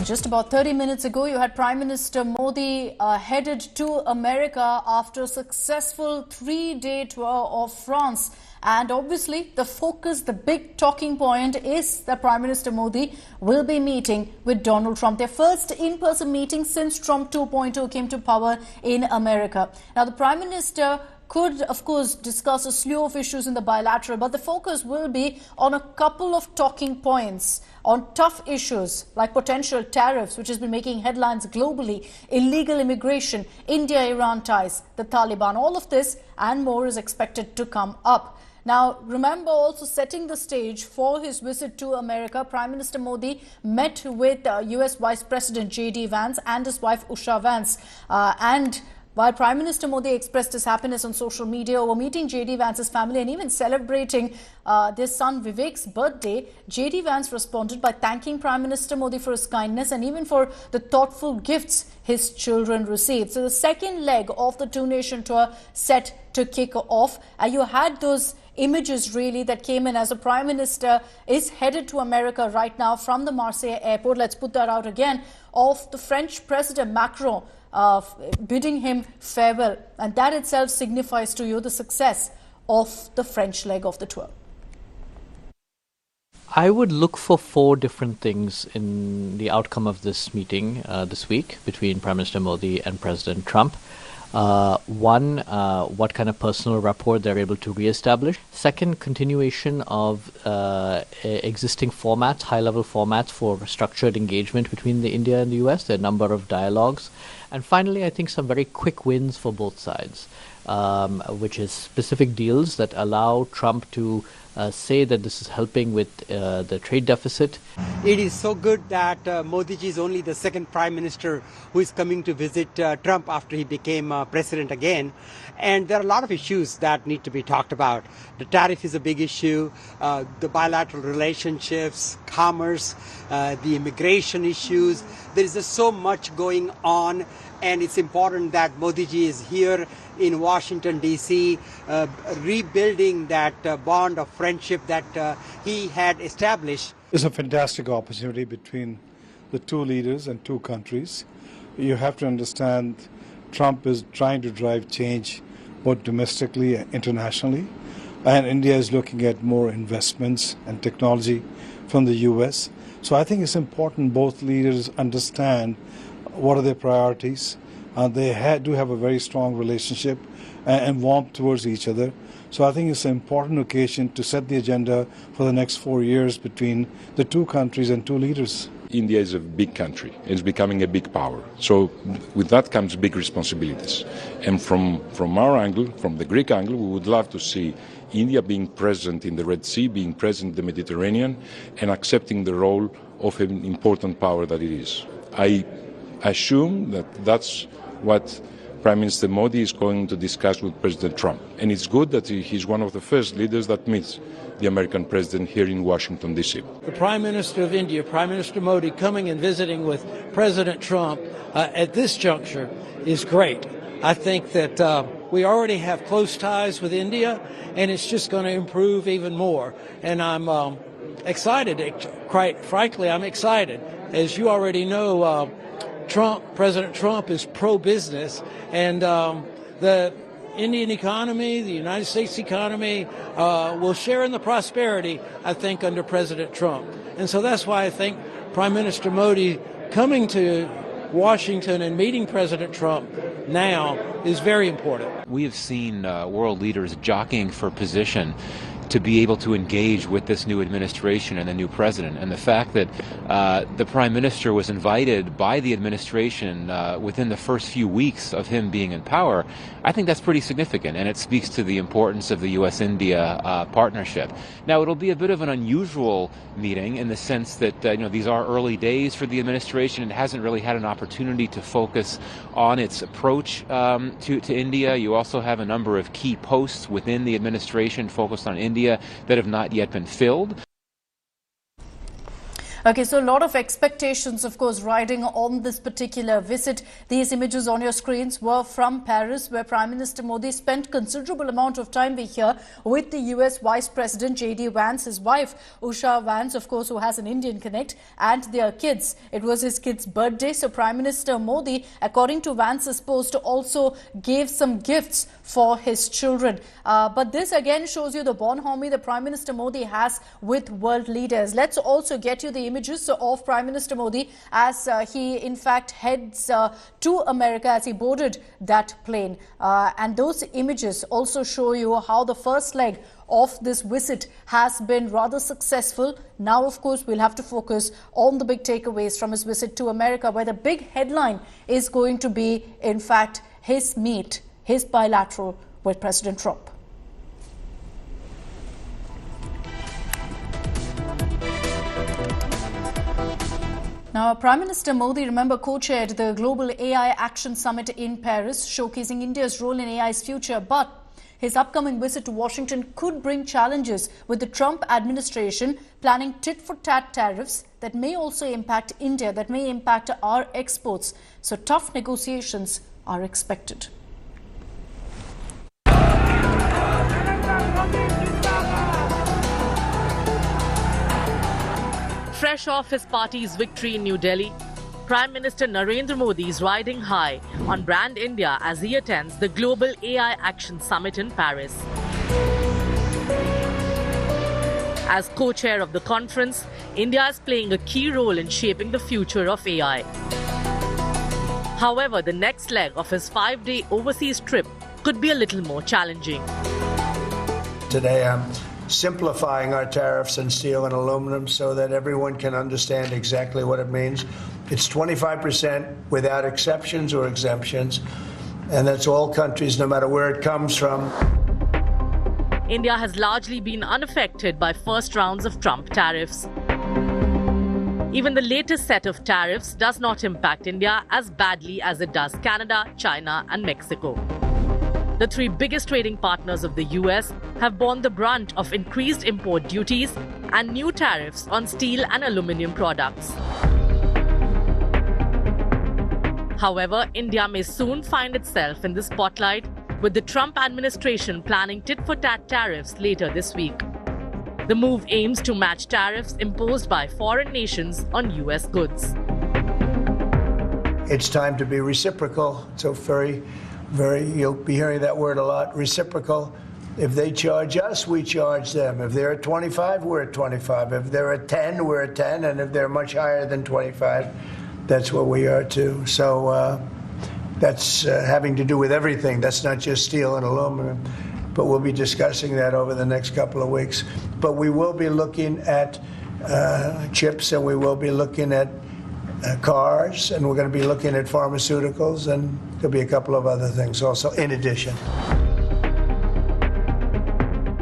Just about 30 minutes ago, you had Prime Minister Modi headed to America after a successful three-day tour of France. And obviously, the focus, the big talking point is that Prime Minister Modi will be meeting with Donald Trump. Their first in-person meeting since Trump 2.0 came to power in America. Now, the Prime Minister could, of course, discuss a slew of issues in the bilateral, but the focus will be on a couple of talking points on tough issues like potential tariffs, which has been making headlines globally, illegal immigration, India-Iran ties, the Taliban. All of this and more is expected to come up. Now, remember, also setting the stage for his visit to America, Prime Minister Modi met with US Vice President J.D. Vance and his wife Usha Vance. While Prime Minister Modi expressed his happiness on social media over meeting J.D. Vance's family and even celebrating their son Vivek's birthday, J.D. Vance responded by thanking Prime Minister Modi for his kindness and even for the thoughtful gifts his children received. So the second leg of the two-nation tour set to kick off. You had those images really that came in as the Prime Minister is headed to America right now from the Marseille airport. Let's put that out again, of the French President Macron bidding him farewell, and that itself signifies to you the success of the French leg of the tour. I would look for four different things in the outcome of this meeting this week between Prime Minister Modi and President Trump. One, what kind of personal rapport they're able to reestablish. Second, continuation of existing formats, high-level formats for structured engagement between the India and the US. There are a number of dialogues. And finally, I think some very quick wins for both sides, which is specific deals that allow Trump to say that this is helping with the trade deficit. It is so good that Modi ji is only the second prime minister who is coming to visit Trump after he became president again. And there are a lot of issues that need to be talked about. The tariff is a big issue, the bilateral relationships, commerce, the immigration issues. There is just so much going on, and it's important that Modi ji is here in Washington, D.C., rebuilding that bond of friendship that he had established. It's a fantastic opportunity between the two leaders and two countries. You have to understand Trump is trying to drive change both domestically and internationally, and India is looking at more investments and technology from the U.S. So I think it's important both leaders understand what are their priorities. They do have a very strong relationship and warmth towards each other. So I think it's an important occasion to set the agenda for the next 4 years between the two countries and two leaders. India is a big country. It's becoming a big power. So with that comes big responsibilities. And from our angle, from the Greek angle, we would love to see India being present in the Red Sea, being present in the Mediterranean, and accepting the role of an important power that it is. I assume that that's what Prime Minister Modi is going to discuss with President Trump. And it's good that he's one of the first leaders that meets the American president here in Washington, D.C. The Prime Minister of India, Prime Minister Modi, coming and visiting with President Trump at this juncture is great. I think that we already have close ties with India, and it's just going to improve even more. And I'm excited. Quite frankly, I'm excited. As you already know, President Trump is pro-business, and the Indian economy, the United States economy, will share in the prosperity, I think, under President Trump. And so that's why I think Prime Minister Modi coming to Washington and meeting President Trump now is very important. We have seen world leaders jockeying for position to be able to engage with this new administration and the new president. And the fact that the Prime Minister was invited by the administration within the first few weeks of him being in power, I think that's pretty significant, and it speaks to the importance of the U.S.-India partnership. Now, it'll be a bit of an unusual meeting in the sense that these are early days for the administration. It hasn't really had an opportunity to focus on its approach to India. You also have a number of key posts within the administration focused on India that have not yet been filled. Okay, so a lot of expectations, of course, riding on this particular visit. These images on your screens were from Paris, where Prime Minister Modi spent considerable amount of time here with the US Vice President J.D. Vance, his wife Usha Vance, of course, who has an Indian connect, and their kids. It was his kid's birthday, so Prime Minister Modi, according to Vance's post, also gave some gifts for his children. But this again shows you the bonhomie the Prime Minister Modi has with world leaders. Let's also get you the images of Prime Minister Modi as he in fact heads to America, as he boarded that plane. And those images also show you how the first leg of this visit has been rather successful. Now, of course, we'll have to focus on the big takeaways from his visit to America, where the big headline is going to be, in fact, his bilateral with President Trump. Now, Prime Minister Modi, remember, co-chaired the Global AI Action Summit in Paris, showcasing India's role in AI's future. But his upcoming visit to Washington could bring challenges, with the Trump administration planning tit-for-tat tariffs that may also impact India, that may impact our exports. So tough negotiations are expected. Fresh off his party's victory in New Delhi, Prime Minister Narendra Modi is riding high on brand India as he attends the Global AI Action Summit in Paris. As co-chair of the conference, India is playing a key role in shaping the future of AI. However, the next leg of his 5-day overseas trip could be a little more challenging. Today, I'm simplifying our tariffs on steel and aluminum so that everyone can understand exactly what it means. It's 25% without exceptions or exemptions, and that's all countries, no matter where it comes from. India has largely been unaffected by first rounds of Trump tariffs. Even the latest set of tariffs does not impact India as badly as it does Canada, China, and Mexico. The three biggest trading partners of the US have borne the brunt of increased import duties and new tariffs on steel and aluminium products. However, India may soon find itself in the spotlight, with the Trump administration planning tit-for-tat tariffs later this week. The move aims to match tariffs imposed by foreign nations on US goods. It's time to be reciprocal. So you'll be hearing that word a lot, reciprocal. If they charge us, we charge them. If they're at 25, we're at 25. If they're at 10, we're at 10. And if they're much higher than 25, that's what we are too. So that's having to do with everything. That's not just steel and aluminum. But we'll be discussing that over the next couple of weeks. But we will be looking at chips, and we will be looking at cars, and we're going to be looking at pharmaceuticals, and there'll be a couple of other things also in addition.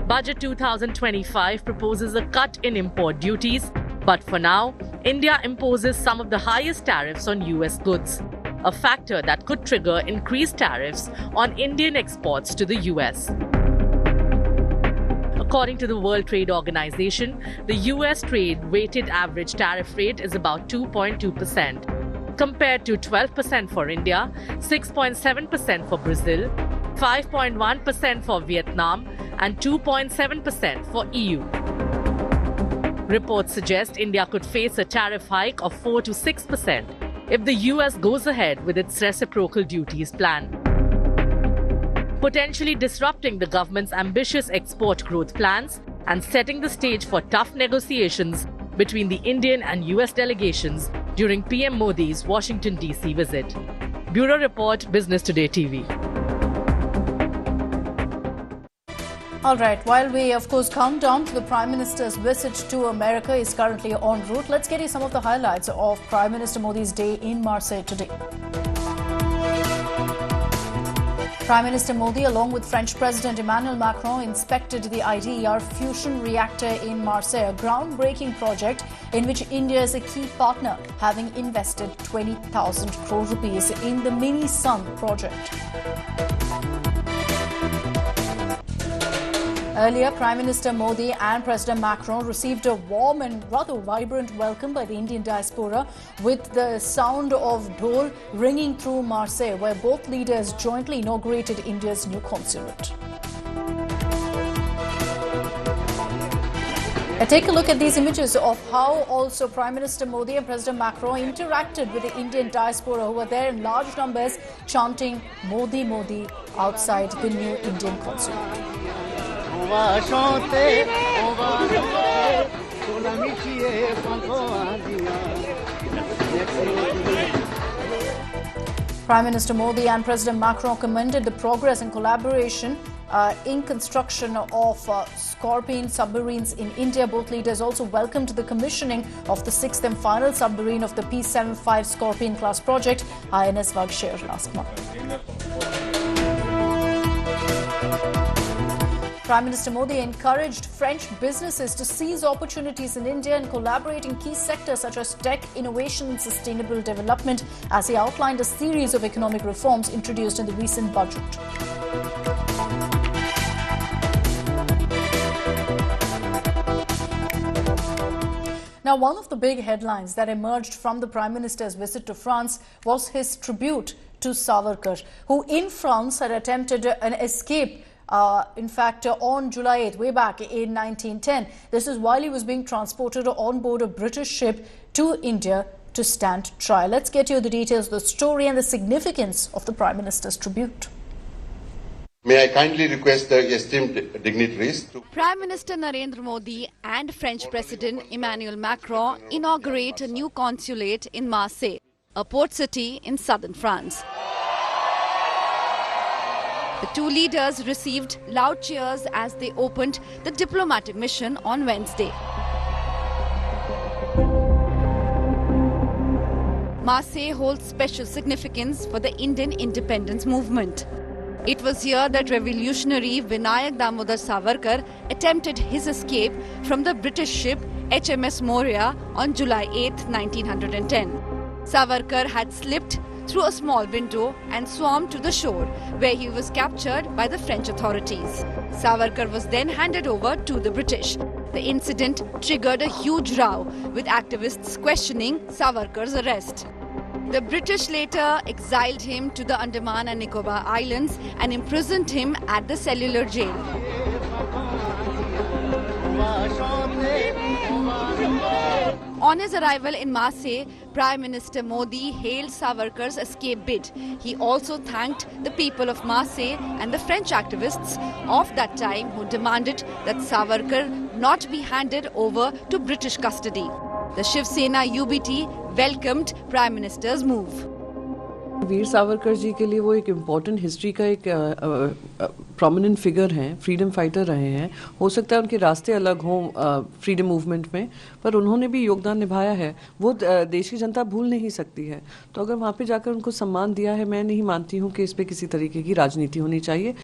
Budget 2025 proposes a cut in import duties, but for now, India imposes some of the highest tariffs on US goods, a factor that could trigger increased tariffs on Indian exports to the US. According to the World Trade Organization, the US trade weighted average tariff rate is about 2.2%, compared to 12% for India, 6.7% for Brazil, 5.1% for Vietnam, and 2.7% for EU. Reports suggest India could face a tariff hike of 4 to 6% if the US goes ahead with its reciprocal duties plan, potentially disrupting the government's ambitious export growth plans and setting the stage for tough negotiations between the Indian and US delegations during PM Modi's Washington, D.C. visit. Bureau Report, Business Today TV. All right, while we, of course, count down to the Prime Minister's visit to America, is currently en route. Let's get you some of the highlights of Prime Minister Modi's day in Marseille today. Prime Minister Modi, along with French President Emmanuel Macron, inspected the IDER fusion reactor in Marseille, a groundbreaking project in which India is a key partner, having invested 20,000 crore rupees in the Mini Sun project. Earlier, Prime Minister Modi and President Macron received a warm and rather vibrant welcome by the Indian diaspora with the sound of dhol ringing through Marseille, where both leaders jointly inaugurated India's new consulate. Take a look at these images of how also Prime Minister Modi and President Macron interacted with the Indian diaspora who were there in large numbers chanting Modi Modi outside the new Indian consulate. Prime Minister Modi and President Macron commended the progress and collaboration in construction of Scorpion submarines in India. Both leaders also welcomed the commissioning of the sixth and final submarine of the P-75 Scorpion class project, INS Vagsher, last month. Prime Minister Modi encouraged French businesses to seize opportunities in India and collaborate in key sectors such as tech, innovation and sustainable development as he outlined a series of economic reforms introduced in the recent budget. Now, one of the big headlines that emerged from the Prime Minister's visit to France was his tribute to Savarkar, who in France had attempted an escape in fact, on July 8th, way back in 1910. This is while he was being transported on board a British ship to India to stand trial. Let's get you the details of the story and the significance of the Prime Minister's tribute. May I kindly request the esteemed dignitaries to... Prime Minister Narendra Modi and French President Emmanuel Macron inaugurate a new consulate in Marseille, a port city in southern France. The two leaders received loud cheers as they opened the diplomatic mission on Wednesday. Marseille holds special significance for the Indian independence movement. It was here that revolutionary Vinayak Damodar Savarkar attempted his escape from the British ship HMS Moria on July 8, 1910. Savarkar had slipped through a small window and swam to the shore, where he was captured by the French authorities. Savarkar was then handed over to the British. The incident triggered a huge row, with activists questioning Savarkar's arrest. The British later exiled him to the Andaman and Nicobar Islands and imprisoned him at the cellular jail. On his arrival in Marseille, Prime Minister Modi hailed Savarkar's escape bid. He also thanked the people of Marseille and the French activists of that time who demanded that Savarkar not be handed over to British custody. The Shiv Sena UBT welcomed Prime Minister's move. Veer Savarkar ji के लिए वो एक important history का एक prominent figure हैं, freedom fighter रहे हैं. हो सकता है उनके रास्ते अलग हों फ्रीडम मूवमेंट में, पर उन्होंने भी योगदान निभाया है. वो देश की जनता भूल नहीं सकती है. तो अगर वहाँ पे जाकर उनको सम्मान दिया है, मैं नहीं मानती हूँ कि इस पे किसी तरीके की राजनीति होनी चाहिए.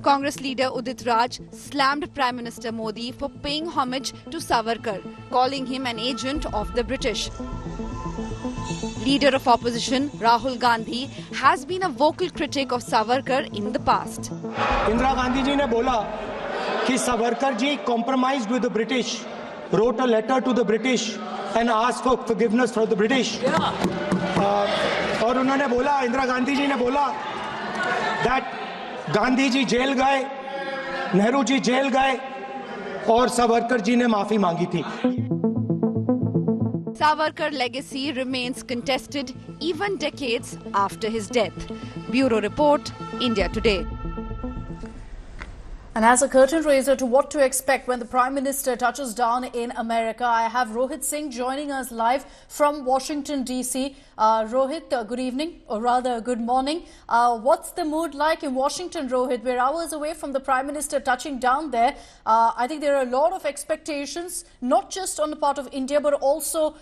Congress leader Udit Raj slammed Prime Minister Modi for paying homage to Savarkar, calling him an agent of the British. Leader of opposition Rahul Gandhi has been a vocal critic of Savarkar in the past. Indira Gandhi ji ne bola कि Savarkar ji compromised with the British, wrote a letter to the British and asked for forgiveness from the British. और उन्होंने बोला, इंदिरा गांधी जी ने बोला that Gandhi ji jail गए, Nehru ji jail गए और सावरकर जी ने माफी मांगी थी. Savarkar legacy remains contested even decades after his death. Bureau Report, India Today. And as a curtain raiser to what to expect when the Prime Minister touches down in America, I have Rohit Singh joining us live from Washington, D.C. Rohit, good evening, or rather good morning. What's the mood like in Washington, Rohit? We're hours away from the Prime Minister touching down there. I think there are a lot of expectations, not just on the part of India, but also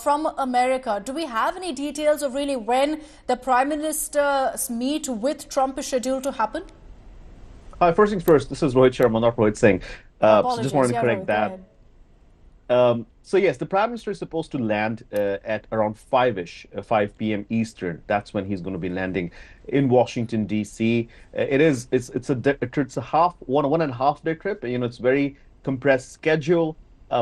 from America. Do we have any details of really when the Prime Minister's meet with Trump is scheduled to happen? First things first, this is Rohit Sharma, not Rohit Singh. So just wanted to correct that. So yes, the Prime Minister is supposed to land at around 5 p.m. Eastern. That's when he's going to be landing in Washington, D.C. It's a one and a half day trip. It's very compressed schedule.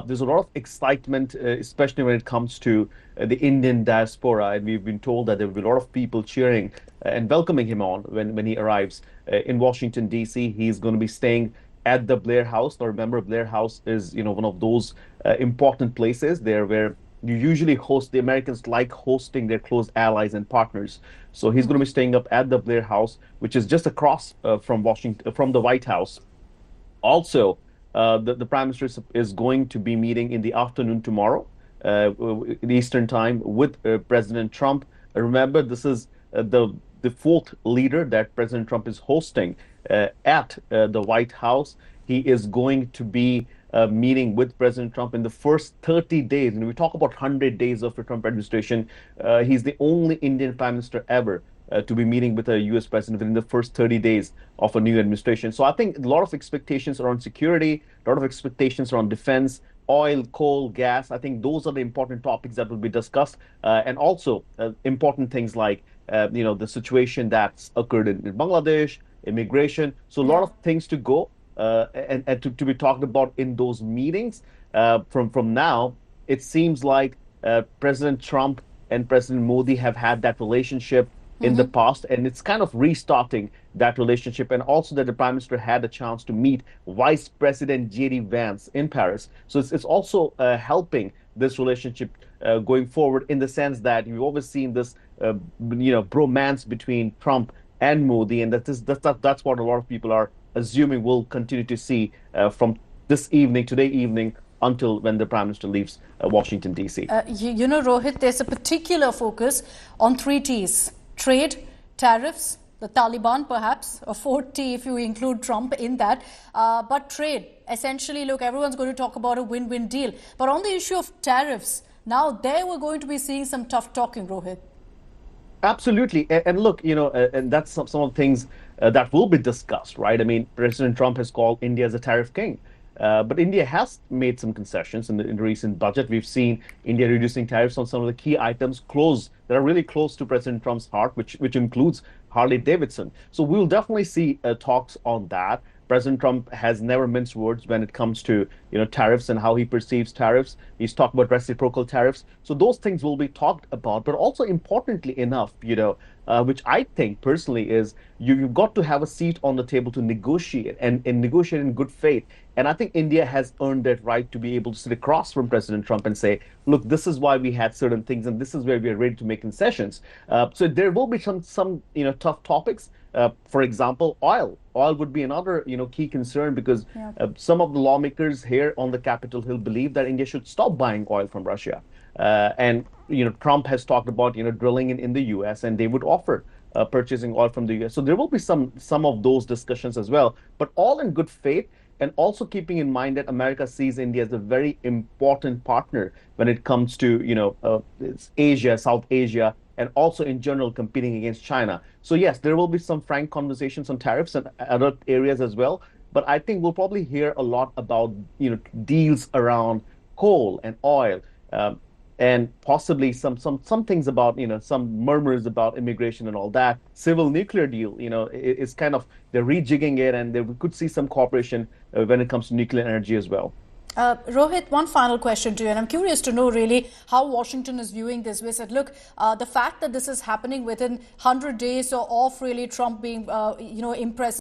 There's a lot of excitement, especially when it comes to the Indian diaspora, and we've been told that there will be a lot of people cheering and welcoming him on when he arrives in Washington, D.C. He's going to be staying at the Blair House. Now, remember, Blair House is one of those important places there where you usually host. The Americans like hosting their close allies and partners. So he's going to be staying up at the Blair House, which is just across from the White House. Also, the Prime Minister is going to be meeting in the afternoon tomorrow, the Eastern Time, with President Trump. Remember, this is the fourth leader that President Trump is hosting at the White House. He is going to be meeting with President Trump in the first 30 days. And we talk about 100 days of the Trump administration. He's the only Indian Prime Minister ever to be meeting with a U.S. president within the first 30 days of a new administration. So I think a lot of expectations around security, a lot of expectations around defense, oil, coal, gas. I think those are the important topics that will be discussed. And also important things like, the situation that's occurred in Bangladesh, immigration. So a lot of things to go and to be talked about in those meetings. From now, it seems like President Trump and President Modi have had that relationship in the past, and it's kind of restarting that relationship. And also that the Prime Minister had a chance to meet Vice President J.D. Vance in Paris. So it's also helping this relationship going forward, in the sense that you've always seen this, bromance between Trump and Modi, and that's what a lot of people are assuming we'll continue to see from today evening, until when the Prime Minister leaves Washington, D.C. Rohit, there's a particular focus on 3 T's: trade, tariffs, the Taliban perhaps, a 4th T if you include Trump in that. But trade, essentially, look, everyone's going to talk about a win-win deal. But on the issue of tariffs, now there we're going to be seeing some tough talking, Rohit. Absolutely. And look, and that's some of the things that will be discussed, right? I mean, President Trump has called India as a tariff king. But India has made some concessions in the recent budget. We've seen India reducing tariffs on some of the key items that are really close to President Trump's heart, which includes Harley Davidson. So we'll definitely see talks on that. President Trump has never minced words when it comes to tariffs and how he perceives tariffs. He's talked about reciprocal tariffs. So those things will be talked about. But also importantly enough, which I think personally is you've got to have a seat on the table to negotiate and negotiate in good faith. And I think India has earned that right to be able to sit across from President Trump and say, look, this is why we had certain things, and this is where we are ready to make concessions. So there will be some tough topics. For example, oil. Oil would be another key concern, because some of the lawmakers here on the Capitol Hill believe that India should stop buying oil from Russia. And Trump has talked about drilling in the U.S., and they would offer purchasing oil from the U.S. So there will be some of those discussions as well, but all in good faith. And also keeping in mind that America sees India as a very important partner when it comes to, it's Asia, South Asia, and also in general competing against China. So yes, there will be some frank conversations on tariffs and other areas as well. But I think we'll probably hear a lot about, deals around coal and oil, and possibly some things about, some murmurs about immigration and all that. Civil nuclear deal, it's kind of, they're rejigging it, and we could see some cooperation when it comes to nuclear energy as well. Rohit, one final question to you, and I'm curious to know really how Washington is viewing this. We said, look, the fact that this is happening within 100 days of really Trump being, impressed